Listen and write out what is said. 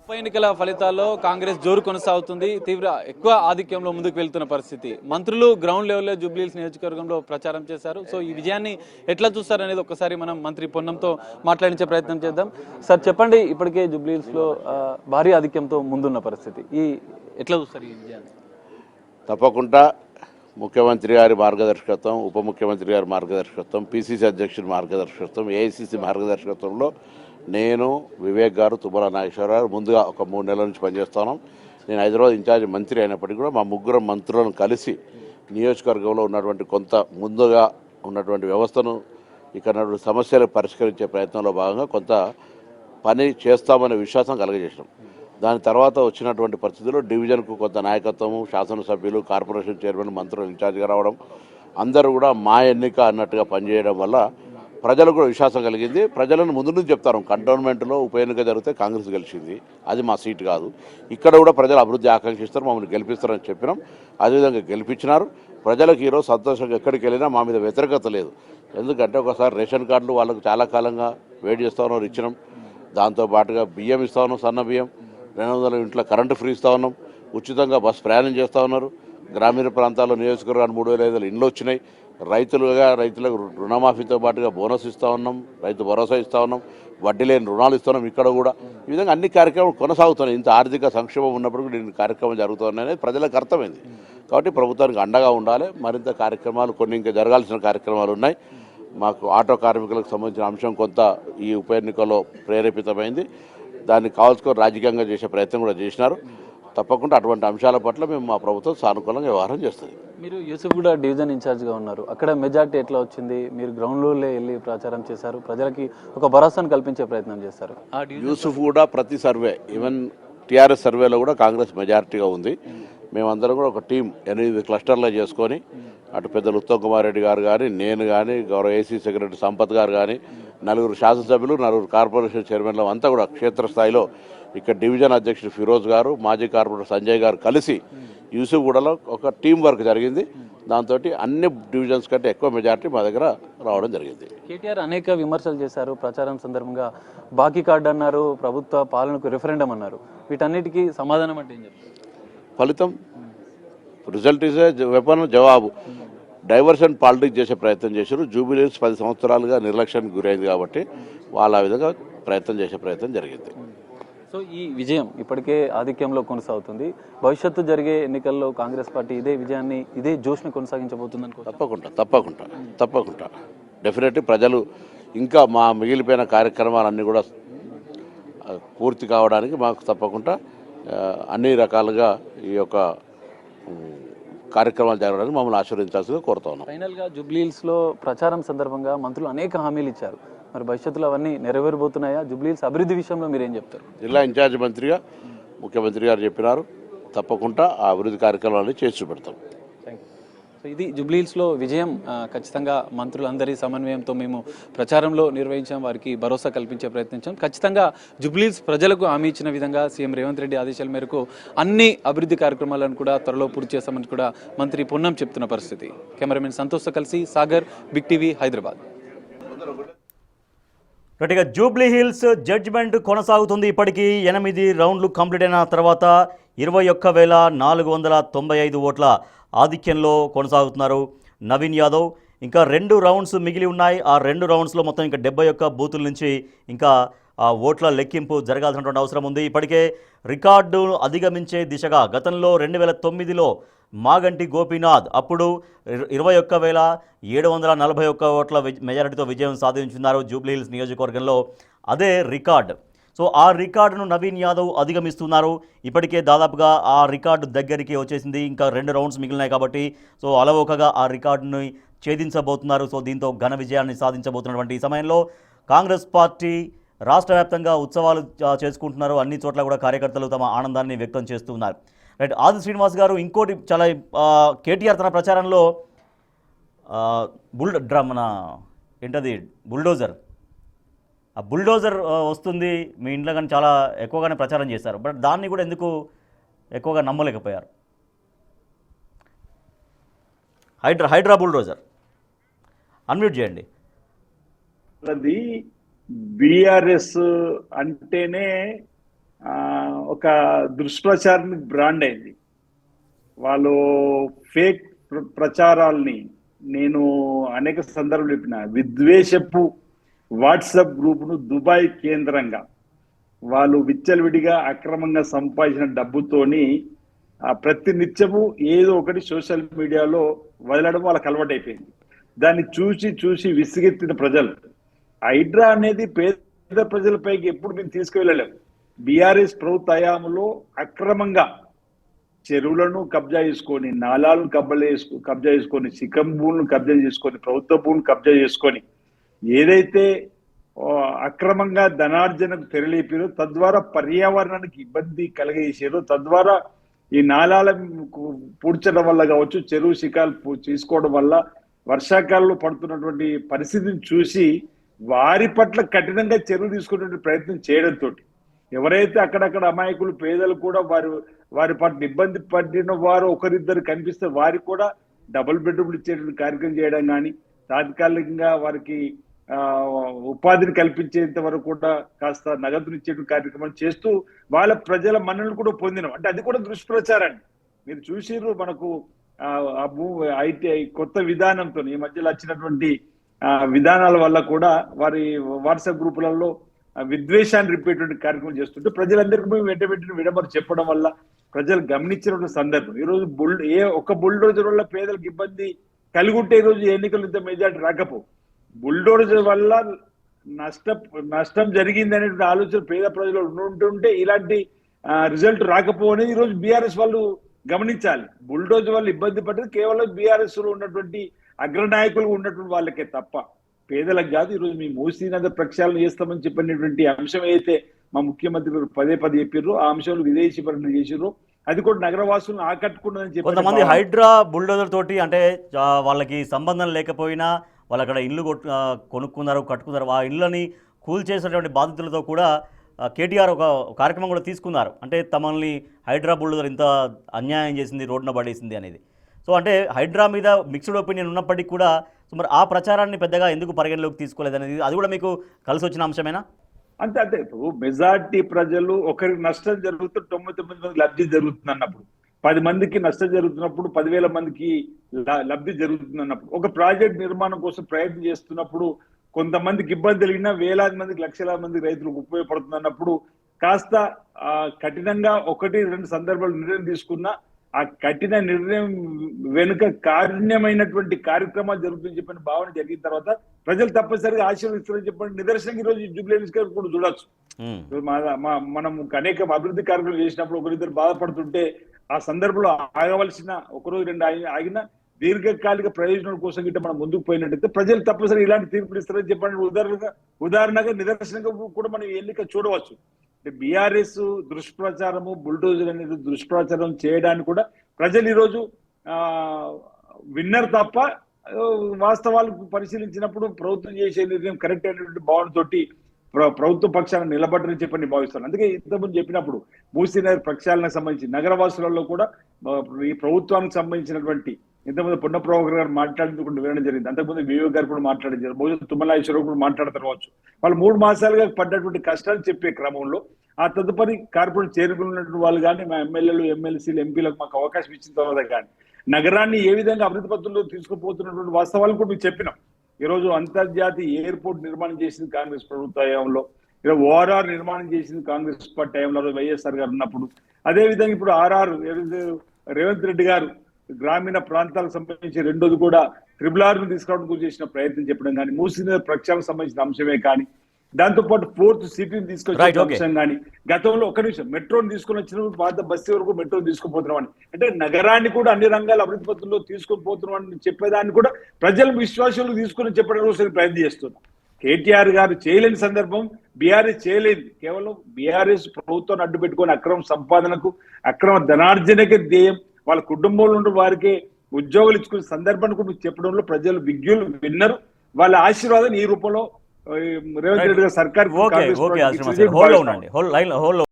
ఉప ఎన్నికల ఫలితాల్లో కాంగ్రెస్ జోరు కొనసాగుతుంది. ఎక్కువ ఆధిక్యంలో ముందుకు వెళ్తున్న పరిస్థితి. మంత్రులు గ్రౌండ్ లెవెల్లో జూబ్లీహిల్స్ నియోజకవర్గంలో ప్రచారం చేశారు. సో ఈ విజయాన్ని ఎట్లా చూస్తారనేది ఒక్కసారి మనం మంత్రి పొన్నంతో మాట్లాడించే ప్రయత్నం చేద్దాం. సార్ చెప్పండి, ఇప్పటికే జూబ్లీహిల్స్ లో భారీ ఆధిక్యంతో ముందున్న పరిస్థితి, ఎట్లా చూస్తారు ఈ విజయాన్ని? తప్పకుండా ముఖ్యమంత్రి గారి మార్గదర్శకత్వం, ఉప ముఖ్యమంత్రి గారి మార్గదర్శకత్వం, పిసిసి అధ్యక్షుడి మార్గదర్శకత్వం, ఏఐసిసి మార్గదర్శకత్వంలో నేను, వివేక్ గారు, తుమ్మల నాగేశ్వరరావు ముందుగా ఒక 3 నెలల నుంచి పనిచేస్తున్నాం. నేను హైదరాబాద్ ఇన్ఛార్జ్ మంత్రి అయినప్పటికీ కూడా మా ముగ్గురు మంత్రులను కలిసి నియోజకవర్గంలో ఉన్నటువంటి కొంత ముందుగా ఉన్నటువంటి వ్యవస్థను, ఇక్కడ సమస్యలు పరిష్కరించే ప్రయత్నంలో భాగంగా కొంత పని చేస్తామనే విశ్వాసం కలగజేసినాం. దాని తర్వాత వచ్చినటువంటి పరిస్థితుల్లో డివిజన్కు కొంత నాయకత్వము, శాసనసభ్యులు, కార్పొరేషన్ చైర్మన్, మంత్రులు ఇన్ఛార్జిగా రావడం, అందరూ కూడా మా ఎన్నిక అన్నట్టుగా పనిచేయడం వల్ల ప్రజలకు కూడా విశ్వాసం కలిగింది. ప్రజలను ముందు నుంచి చెప్తారు, కంటోన్మెంట్లో ఉప ఎన్నిక జరిగితే కాంగ్రెస్ గెలిచింది, అది మా సీటు కాదు, ఇక్కడ కూడా ప్రజలు అభివృద్ధి ఆకాంక్షిస్తారు, మమ్మల్ని గెలిపిస్తారని చెప్పినాం. అదేవిధంగా గెలిపించినారు. ప్రజలకు ఈరోజు సంతోషంగా ఎక్కడికి వెళ్ళినా మా మీద వ్యతిరేకత లేదు. ఎందుకంటే ఒకసారి రేషన్ కార్డులు వాళ్ళకు చాలా కాలంగా వెయిట్ చేస్తూ ఉన్నారు, ఇచ్చినాం. దాంతోపాటుగా బియ్యం ఇస్తూ ఉన్నాం, సన్న బియ్యం, 200 ఇంట్లో కరెంటు ఫ్రీ ఇస్తూ ఉన్నాం, ఉచితంగా బస్సు ప్రయాణం చేస్తూ ఉన్నారు. గ్రామీణ ప్రాంతాల్లో నియోజకవర్గానికి 3,500 ఇండ్లు వచ్చినాయి. రైతులకు రుణమాఫీతో పాటుగా బోనస్ ఇస్తూ ఉన్నాం, రైతు భరోసా ఇస్తూ ఉన్నాం, వడ్డీ లేని రుణాలు ఇస్తున్నాం. ఇక్కడ కూడా ఈ విధంగా అన్ని కార్యక్రమాలు కొనసాగుతున్నాయి. ఇంత ఆర్థిక సంక్షేమం ఉన్నప్పుడు కూడా ఇన్ని కార్యక్రమాలు జరుగుతున్నాయనేది ప్రజలకు అర్థమైంది. కాబట్టి ప్రభుత్వానికి అండగా ఉండాలి. మరింత కార్యక్రమాలు, కొన్ని ఇంకా జరగాల్సిన కార్యక్రమాలు ఉన్నాయి. మాకు ఆటో కార్మికులకు సంబంధించిన అంశం కొంత ఈ ఉప ఎన్నికల్లో ప్రేరేపితమైంది. దాన్ని కావాల్సుకొని రాజకీయంగా చేసే ప్రయత్నం కూడా చేసినారు. తప్పకుండా అటువంటి అంశాల పట్ల మేము మా ప్రభుత్వం సానుకూలంగా వ్యవహారం చేస్తుంది. మీరు యూసుఫ్గూడ డివిజన్ ఇన్ఛార్జ్గా ఉన్నారు, అక్కడ మెజార్టీ ఎట్లా వచ్చింది? మీరు గ్రౌండ్లో వెళ్ళి ప్రచారం చేశారు, ప్రజలకి ఒక భరోసాను కల్పించే ప్రయత్నం చేశారు. యూసుఫ్గూడ ప్రతి సర్వే, ఈవెన్ టీఆర్ఎస్ సర్వేలో కూడా కాంగ్రెస్ మెజారిటీగా ఉంది. మేమందరం కూడా ఒక టీం 8 క్లస్టర్లో చేసుకొని, అటు పెద్దలు ఉత్తమ్ కుమార్ రెడ్డి గారు కానీ, నేను కానీ, గౌరవ ఏసీ సెక్రటరీ సంపత్ గారు కానీ, 4 శాసనసభ్యులు, 4 కార్పొరేషన్ చైర్మన్లు అంతా కూడా క్షేత్రస్థాయిలో, ఇక్కడ డివిజన్ అధ్యక్షుడు ఫిరోజ్ గారు, మాజీ కార్పొరేటర్ సంజయ్ గారు కలిసి యూసుఫ్గూడలో ఒక టీం వర్క్ జరిగింది. దాంతో అన్ని డివిజన్స్ కంటే ఎక్కువ మెజారిటీ మా దగ్గర రావడం జరిగింది. కేటీఆర్ అనేక విమర్శలు చేశారు ప్రచారం సందర్భంగా. బాకీ కార్డు అన్నారు, ప్రభుత్వ పాలనకు రిఫరెండం అన్నారు. వీటన్నిటికీ సమాధానం అంటే ఏం చెప్తారు? ఫలితం, రిజల్ట్ ఈజ్ ఏ వెపన్, జవాబు. డైవర్షన్ పాలిటిక్స్ చేసే ప్రయత్నం చేశారు. జూబిలీహిల్స్ 10 సంవత్సరాలుగా నిర్లక్ష్యానికి గురైంది కాబట్టి వాళ్ళు ఆ విధంగా ప్రయత్నం చేసే ప్రయత్నం జరిగింది. సో ఈ విజయం ఇప్పటికే ఆధిక్యంలో కొనసాగుతుంది. భవిష్యత్తు జరిగే ఎన్నికల్లో కాంగ్రెస్ పార్టీ ఇదే విజయాన్ని, ఇదే జోష్ని కొనసాగించబోతుంది అనుకో. తప్పకుండా డెఫినెట్లీ ప్రజలు ఇంకా మా మిగిలిపోయిన కార్యక్రమాలన్నీ కూడా పూర్తి కావడానికి మాకు తప్పకుండా అన్ని రకాలుగా ఈ యొక్క కార్యక్రమాలు జరగడానికి మమ్మల్ని ఆశీర్వదించాల్సిందిగా కోరుతా ఉన్నాం. ఫైనల్గా జూబ్లీహిల్స్లో ప్రచారం సందర్భంగా మంత్రులు అనేక హామీలు ఇచ్చారు. మరి భవిష్యత్తులో అవన్నీ నెరవేరబోతున్నాయా? జూబ్లీహిల్స్ అభివృద్ధి విషయంలో మీరేం చెప్తారు? జిల్లా ఇన్ఛార్జ్ మంత్రిగా ముఖ్యమంత్రి గారు చెప్పినారు, తప్పకుండా ఆ అభివృద్ధి కార్యక్రమాలని చేసి చూపెడతాం. సో ఇది జూబ్లీహిల్స్లో విజయం. ఖచ్చితంగా మంత్రులందరి సమన్వయంతో మేము ప్రచారంలో నిర్వహించాం, వారికి భరోసా కల్పించే ప్రయత్నించాం. ఖచ్చితంగా జూబ్లీహిల్స్ ప్రజలకు హామీ ఇచ్చిన విధంగా సీఎం రేవంత్ రెడ్డి ఆదేశాల మేరకు అన్ని అభివృద్ధి కార్యక్రమాలను కూడా త్వరలో పూర్తి చేస్తామని కూడా మంత్రి పొన్నం చెప్తున్న పరిస్థితి. కెమెరామెన్ సంతోష్తో కలిసి సాగర్, బిగ్ టీవీ, హైదరాబాద్. గట్టిగా జూబ్లీహిల్స్ జడ్జిమెంట్ కొనసాగుతుంది. ఇప్పటికీ 8 రౌండ్లు కంప్లీట్ అయిన తర్వాత 21,495 ఓట్ల ఆధిక్యంలో కొనసాగుతున్నారు నవీన్ యాదవ్. ఇంకా 2 రౌండ్స్ మిగిలి ఉన్నాయి. ఆ 2 రౌండ్స్లో మొత్తం ఇంకా 71 బూతుల నుంచి ఇంకా ఓట్ల లెక్కింపు జరగాల్సినటువంటి అవసరం ఉంది. ఇప్పటికే రికార్డు అధిగమించే దిశగా గతంలో 2009లో మాగంటి గోపీనాథ్ అప్పుడు 21,741 ఓట్ల మెజారిటీతో విజయం సాధించున్నారు జూబ్లీహిల్స్ నియోజకవర్గంలో. అదే రికార్డ్. సో ఆ రికార్డును నవీన్ యాదవ్ అధిగమిస్తున్నారు. ఇప్పటికే దాదాపుగా ఆ రికార్డు దగ్గరికి వచ్చేసింది. ఇంకా 2 రౌండ్స్ మిగిలినాయి కాబట్టి సో అలవోకగా ఆ రికార్డుని ఛేదించబోతున్నారు. సో దీంతో ఘన విజయాన్ని సాధించబోతున్నటువంటి ఈ సమయంలో కాంగ్రెస్ పార్టీ రాష్ట్ర వ్యాప్తంగా ఉత్సవాలు చేసుకుంటున్నారు. అన్ని చోట్ల కూడా కార్యకర్తలు తమ ఆనందాన్ని వ్యక్తం చేస్తున్నారు. రైట్, ఆది శ్రీనివాస్ గారు, ఇంకోటి చాలా కేటీఆర్ తన ప్రచారంలో బుల్డోజర్, ఆ బుల్డోజర్ వస్తుంది మీ ఇంట్లో కానీ చాలా ఎక్కువగానే ప్రచారం చేశారు. బట్ దాన్ని కూడా ఎందుకు ఎక్కువగా నమ్మలేకపోయారు? హైడ్రా బుల్డోజర్ అన్మ్యూట్ చేయండి. బీఆర్ఎస్ అంటేనే ఒక దుష్ప్రచారానికి బ్రాండ్ అయింది. వాళ్ళు ఫేక్ ప్రచారాల్ని నేను అనేక సందర్భాలు చెప్పిన, విద్వేషపు వాట్సాప్ గ్రూపును దుబాయ్ కేంద్రంగా వాళ్ళు విచ్చలవిడిగా అక్రమంగా సంపాదించిన డబ్బుతోని ప్రతి నిత్యము ఏదో ఒకటి సోషల్ మీడియాలో వదలడం వాళ్ళకి అలవాటైపోయింది. దాన్ని చూసి చూసి విసిగెత్తిన ప్రజలు, హైడ్రా అనేది పేద ప్రజలపైకి ఎప్పుడు మేము తీసుకువెళ్ళలేము. బీఆర్ఎస్ ప్రభుత్వ హయాంలో అక్రమంగా చెరువులను కబ్జా చేసుకొని, నాలాలను కబ్జా చేసుకొని, సికం భూములను కబ్జా చేసుకొని, ప్రభుత్వ భూములను కబ్జా చేసుకొని ఏదైతే అక్రమంగా ధనార్జనకు తెరలేపారో, తద్వారా పర్యావరణానికి ఇబ్బంది కలిగేసారో, తద్వారా ఈ నాలాల పూడ్చడం వల్ల కావచ్చు, చెరువు శిఖాలు తీసుకోవడం వల్ల వర్షాకాలంలో పడుతున్నటువంటి పరిస్థితిని చూసి వారి పట్ల కఠినంగా చర్యలు తీసుకునే ప్రయత్నం చేయడంతో ఎవరైతే అక్కడక్కడ అమాయకులు పేదలు కూడా వారి పట్ల ఇబ్బంది పడిన వారు ఒకరిద్దరు కనిపిస్తే వారికి కూడా డబుల్ బెడ్రూమ్లు ఇచ్చేటువంటి కార్యక్రమం చేయడం కానీ, తాత్కాలికంగా వారికి ఉపాధిని కల్పించేంత వరకు కూడా కాస్త నగదును ఇచ్చేటువంటి కార్యక్రమం చేస్తూ వాళ్ళ ప్రజల మన్ననలు కూడా పొందినాం. అంటే అది కూడా దుష్ప్రచారాన్ని మీరు చూసిర్రు. మనకు ఐటీ కొత్త విధానంతో ఈ మధ్యలో వచ్చినటువంటి విధానాల వల్ల కూడా వారి వాట్సాప్ గ్రూపులలో విద్వేషాన్ని రిపేటువంటి కార్యక్రమం చేస్తుంటే ప్రజలందరికీ మేము వెంటబెట్టిన విడమరు చెప్పడం వల్ల ప్రజలు గమనించినటువంటి సందర్భం. ఈరోజు ఒక బుల్డోజర్ వల్ల పేదలకు ఇబ్బంది కలిగి ఉంటే ఈరోజు ఎన్నికలు ఇంత మెజార్టీ రాకపో, బుల్డోజర్ వల్ల నష్టం జరిగింది అనేటువంటి ఆలోచన పేద ప్రజలు ఉంటుంటే ఇలాంటి రిజల్ట్ రాకపో అనేది ఈరోజు బీఆర్ఎస్ వాళ్ళు గమనించాలి. బుల్డోజర్ వల్ల ఇబ్బంది పడ్డది కేవలం బీఆర్ఎస్ లో ఉన్నటువంటి అగ్రనాయకులు ఉన్నటువంటి వాళ్ళకే తప్ప పేదలకు కాదు. ఈరోజు మీ మూసీ నది ప్రక్షాళన చేస్తామని చెప్పినటువంటి అంశం అయితే మా ముఖ్యమంత్రి పదే చెప్పారు. ఆ అంశంలో విదేశీ పర్యటన చేసారు. అది కూడా నగరవాసులను ఆకట్టుకున్నదని చెప్పి కొంతమంది హైడ్రా బుల్డోజర్ తోటి అంటే వాళ్ళకి సంబంధం లేకపోయినా వాళ్ళు అక్కడ ఇల్లు కొనుక్కున్నారు, కట్టుకున్నారు. ఆ ఇళ్ళని కూల్చేసినటువంటి బాధితులతో కూడా కేటీఆర్ ఒక కార్యక్రమం కూడా తీసుకున్నారు. అంటే తమల్ని హైడ్రా బుల్డోజర్ ఇంత అన్యాయం చేసింది, రోడ్డున పడేసింది అనేది. సో అంటే హైడ్రా మీద మిక్స్డ్ ఒపీనియన్ ఉన్నప్పటికీ కూడా సో మరి ఆ ప్రచారాన్ని పెద్దగా ఎందుకు పరిగణలోకి తీసుకోలేదనేది అది కూడా మీకు కలిసి వచ్చిన అంశమేనా? అంతే ఇప్పుడు మెజార్టీ ప్రజలు ఒకరికి నష్టం జరుగుతుంది, 99 మంది లబ్ధి జరుగుతుంది అన్నప్పుడు, 10 మందికి నష్టం జరుగుతున్నప్పుడు, 10,000 మందికి లబ్ధి జరుగుతుంది అన్నప్పుడు, ఒక ప్రాజెక్ట్ నిర్మాణం కోసం ప్రయత్నం చేస్తున్నప్పుడు కొంతమందికి ఇబ్బంది కలిగినా వేలాది మందికి, లక్షలాది మందికి రైతులకు ఉపయోగపడుతుంది అన్నప్పుడు కాస్త కఠినంగా 1-2 సందర్భాలు నిర్ణయం తీసుకున్నా ఆ కఠిన నిర్ణయం వెనుక కారుణ్యమైనటువంటి కార్యక్రమాలు జరుగుతుందని చెప్పిన భావన జరిగిన తర్వాత ప్రజలు తప్పనిసరిగా ఆశీర్వదిస్తారని చెప్పండి నిదర్శనం ఈ రోజు జూబ్లీహిల్స్ కూడా చూడొచ్చు. మనం అనేక అభివృద్ధి కార్యక్రమాలు చేసినప్పుడు ఒకరిద్దరు బాధపడుతుంటే ఆ సందర్భంలో ఆగవలసిన 1-2 ఆగిన దీర్ఘకాలిక ప్రయోజనాల కోసం గిట్ట మనం ముందుకు పోయినట్టయితే ప్రజలు తప్పనిసరిగా ఇలాంటి తీర్పులు ఇస్తారని చెప్పండి. ఉదాహరణగా నిదర్శనంగా కూడా మనం ఎన్నిక చూడవచ్చు. బీఆర్ఎస్ దుష్ప్రచారము, బుల్డోజర్ అనేది దుష్ప్రచారం చేయడానికి కూడా ప్రజలు ఈరోజు విన్నర్ తప్ప వాస్తవాలు పరిశీలించినప్పుడు ప్రభుత్వం చేసే నిర్ణయం కరెక్ట్ అయినటువంటి భావనతోటి ప్రభుత్వ పక్షాన్ని నిలబడ్డని చెప్పని భావిస్తాను. అందుకే ఇంతకుముందు చెప్పినప్పుడు మూసీ నది ప్రక్షాళనకు సంబంధించి నగరవాసులలో కూడా ఈ ప్రభుత్వానికి సంబంధించినటువంటి ఇంతకుముందు పొన్న ప్రభాకర్ గారు మాట్లాడేందుకు వివరణ జరిగింది. అంతకుముందు వివేక్ గారు కూడా మాట్లాడారు, బహుశా తుమ్మలాశ్వరరావు కూడా మాట్లాడతారు కావచ్చు. వాళ్ళు 3 మాసాలుగా పడ్డటువంటి కష్టాలు చెప్పే క్రమంలో ఆ తదుపరి కార్పొరేట్ చైర్మన్ ఉన్నటువంటి వాళ్ళు కానీ మా ఎమ్మెల్యేలు, ఎమ్మెల్సీలు, ఎంపీలకు మాకు అవకాశం ఇచ్చిన తర్వాత కానీ నగరాన్ని ఏ విధంగా అభివృద్ధి పత్రంలో తీసుకుపోతున్నటువంటి వాస్తవాలు కూడా మీకు చెప్పినాం. ఈరోజు అంతర్జాతీయ ఎయిర్పోర్ట్ నిర్మాణం చేసింది కాంగ్రెస్ ప్రభుత్వ హయాంలో, ఇలా ఓఆర్ఆర్ నిర్మాణం చేసింది కాంగ్రెస్ పార్టీ హయాంలో వైఎస్ఆర్ గారు ఉన్నప్పుడు. అదేవిధంగా ఇప్పుడు ఆర్ఆర్ రేవంత్ రెడ్డి గారు గ్రామీణ ప్రాంతాలకు సంబంధించి రెండోది కూడా RRR తీసుకురావడానికి చేసిన ప్రయత్నం చెప్పడం కానీ, మూసీ నది ప్రక్షాళనకు సంబంధించిన అంశమే కానీ, దాంతో పాటు 4th సిటీని తీసుకొచ్చిన అంశం కానీ, గతంలో మెట్రోని తీసుకొని వచ్చినప్పుడు పాత బస్తీ వరకు మెట్రోని తీసుకుపోతున్నామని, అంటే నగరాన్ని కూడా అన్ని రంగాల అభివృద్ధి పత్రంలో తీసుకొని పోతున్నామని చెప్పేదాన్ని కూడా ప్రజల విశ్వాసాలు తీసుకుని చెప్పడం కోసం ప్రయత్నం చేస్తున్నాం. కేటీఆర్ గారు చేయలేని సందర్భం బీఆర్ఎస్ చేయలేదు. కేవలం బీఆర్ఎస్ ప్రభుత్వాన్ని అడ్డు పెట్టుకొని అక్రమ సంపాదనకు, అక్రమ ధనార్జనకే ధ్యేయం, వాళ్ళ కుటుంబంలో ఉండే వారికి ఉద్యోగాలు ఇచ్చుకునే సందర్భాన్ని కూడా చెప్పడంలో ప్రజలు విన్నరు. వాళ్ళ ఆశీర్వాదం ఈ రూపంలో రేవంత్ రెడ్డి గారు సర్కార్